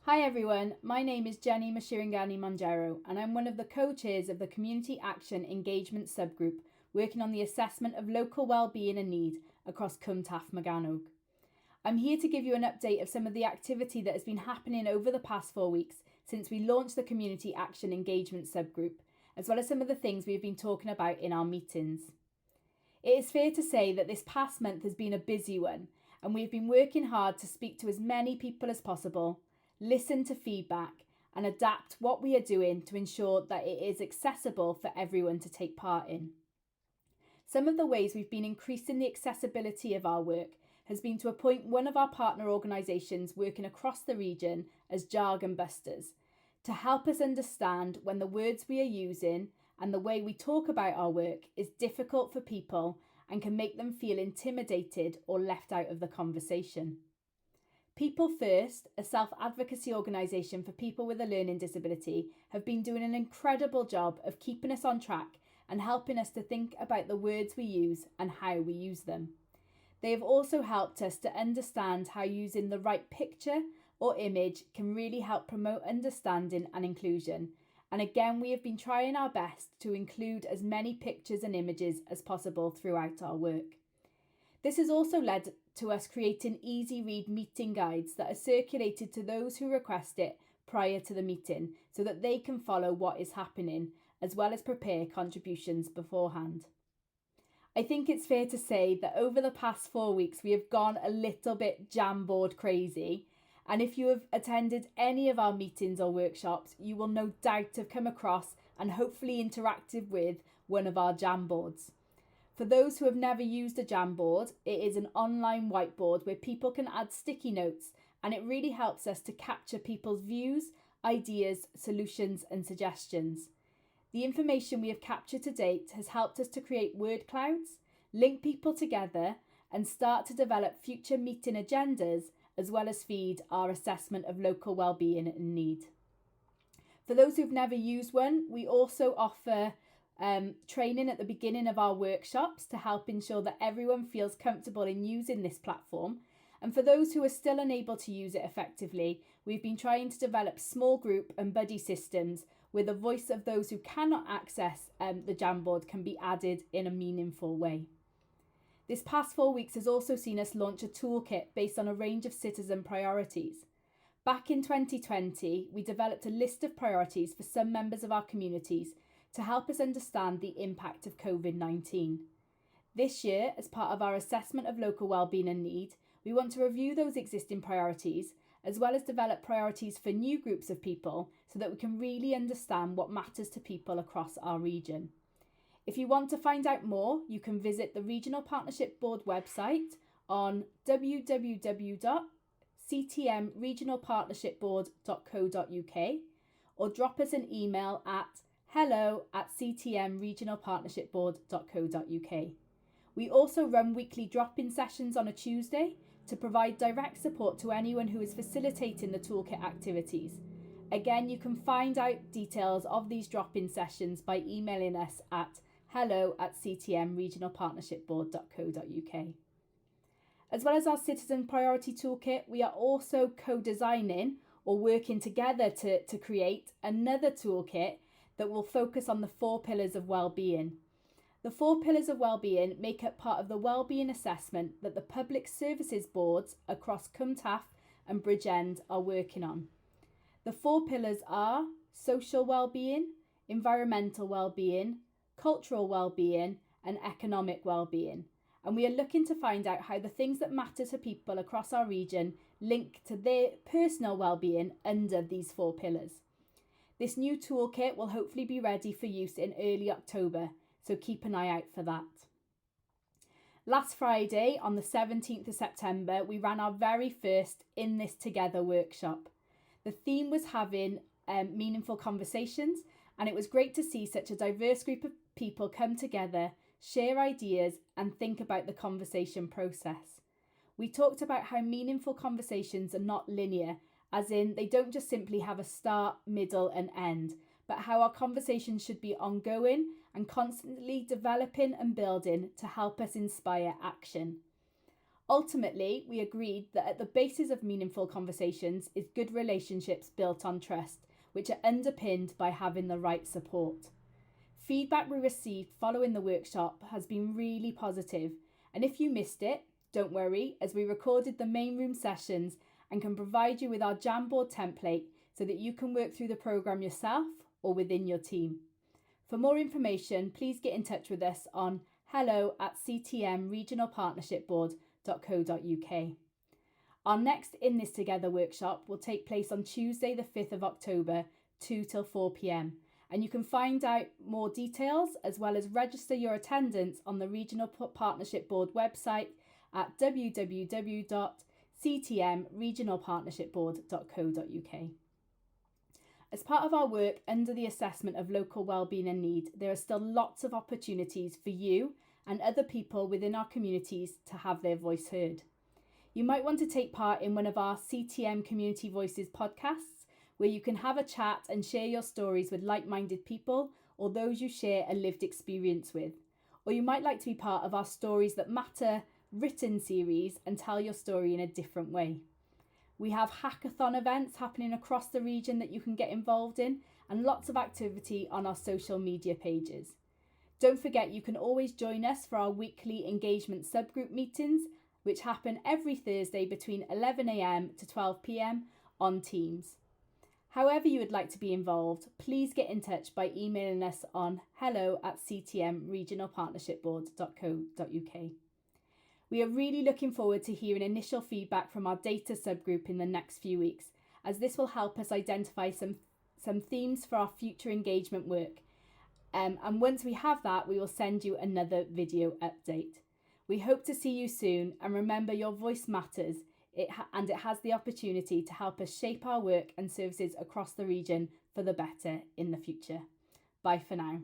Hi everyone, my name is Jenny Mushiringani Monjero and I'm one of the co-chairs of the Community Action Engagement Subgroup working on the assessment of local wellbeing and need across Morgannwg. I'm here to give you an update of some of the activity that has been happening over the past 4 weeks since we launched the Community Action Engagement Subgroup, as well as some of the things we've been talking about in our meetings. It is fair to say that this past month has been a busy one and we've been working hard to speak to as many people as possible, listen to feedback and adapt what we are doing to ensure that it is accessible for everyone to take part in. Some of the ways we've been increasing the accessibility of our work has been to appoint one of our partner organisations working across the region as jargon busters to help us understand when the words we are using and the way we talk about our work is difficult for people and can make them feel intimidated or left out of the conversation. People First, a self-advocacy organisation for people with a learning disability, have been doing an incredible job of keeping us on track and helping us to think about the words we use and how we use them. They have also helped us to understand how using the right picture or image can really help promote understanding and inclusion. And again, we have been trying our best to include as many pictures and images as possible throughout our work. This has also led to us creating easy read meeting guides that are circulated to those who request it prior to the meeting so that they can follow what is happening as well as prepare contributions beforehand. I think it's fair to say that over the past 4 weeks we have gone a little bit Jamboard crazy, and if you have attended any of our meetings or workshops you will no doubt have come across and hopefully interacted with one of our Jamboards. For those who have never used a Jamboard, it is an online whiteboard where people can add sticky notes and it really helps us to capture people's views, ideas, solutions and suggestions. The information we have captured to date has helped us to create word clouds, link people together and start to develop future meeting agendas as well as feed our assessment of local wellbeing and need. For those who've never used one, we also offer training at the beginning of our workshops to help ensure that everyone feels comfortable in using this platform. And for those who are still unable to use it effectively, we've been trying to develop small group and buddy systems where the voice of those who cannot access the Jamboard can be added in a meaningful way. This past 4 weeks has also seen us launch a toolkit based on a range of citizen priorities. Back in 2020, we developed a list of priorities for some members of our communities to help us understand the impact of COVID-19. This year, as part of our assessment of local wellbeing and need, we want to review those existing priorities as well as develop priorities for new groups of people so that we can really understand what matters to people across our region. If you want to find out more, you can visit the Regional Partnership Board website on www.ctmregionalpartnershipboard.co.uk or drop us an email at hello@ctmregionalpartnershipboard.co.uk. We also run weekly drop-in sessions on a Tuesday to provide direct support to anyone who is facilitating the toolkit activities. Again, you can find out details of these drop-in sessions by emailing us at hello@ctmregionalpartnershipboard.co.uk. As well as our Citizen Priority Toolkit, we are also co-designing or working together to create another toolkit that will focus on the 4 pillars of wellbeing. The 4 pillars of wellbeing make up part of the wellbeing assessment that the public services boards across Cwmtaff and Bridgend are working on. The 4 pillars are social wellbeing, environmental wellbeing, cultural wellbeing and economic wellbeing. And we are looking to find out how the things that matter to people across our region link to their personal wellbeing under these 4 pillars. This new toolkit will hopefully be ready for use in early October, so keep an eye out for that. Last Friday, on the 17th of September, we ran our very first In This Together workshop. The theme was having meaningful conversations, and it was great to see such a diverse group of people come together, share ideas, and think about the conversation process. We talked about how meaningful conversations are not linear, as in they don't just simply have a start, middle and end, but how our conversations should be ongoing and constantly developing and building to help us inspire action. Ultimately, we agreed that at the basis of meaningful conversations is good relationships built on trust, which are underpinned by having the right support. Feedback we received following the workshop has been really positive, and if you missed it, don't worry, as we recorded the main room sessions and can provide you with our Jamboard template so that you can work through the programme yourself or within your team. For more information, please get in touch with us on hello@ctmregionalpartnershipboard.co.uk. Our next In This Together workshop will take place on Tuesday the 5th of October, 2 till 4 p.m, and you can find out more details as well as register your attendance on the Regional Partnership Board website at www.ctmregionalpartnershipboard.co.uk. As part of our work under the assessment of local wellbeing and need, there are still lots of opportunities for you and other people within our communities to have their voice heard. You might want to take part in one of our CTM Community Voices podcasts, where you can have a chat and share your stories with like-minded people or those you share a lived experience with. Or you might like to be part of our Stories That Matter written series and tell your story in a different way. We have hackathon events happening across the region that you can get involved in, and lots of activity on our social media pages. Don't forget, you can always join us for our weekly engagement subgroup meetings, which happen every Thursday between 11 a.m. to 12 p.m. on Teams. However you would like to be involved, please get in touch by emailing us on hello@ctmregionalpartnershipboard.co.uk. We are really looking forward to hearing initial feedback from our data subgroup in the next few weeks, as this will help us identify some themes for our future engagement work. And once we have that, we will send you another video update. We hope to see you soon, and remember, your voice matters, and it has the opportunity to help us shape our work and services across the region for the better in the future. Bye for now.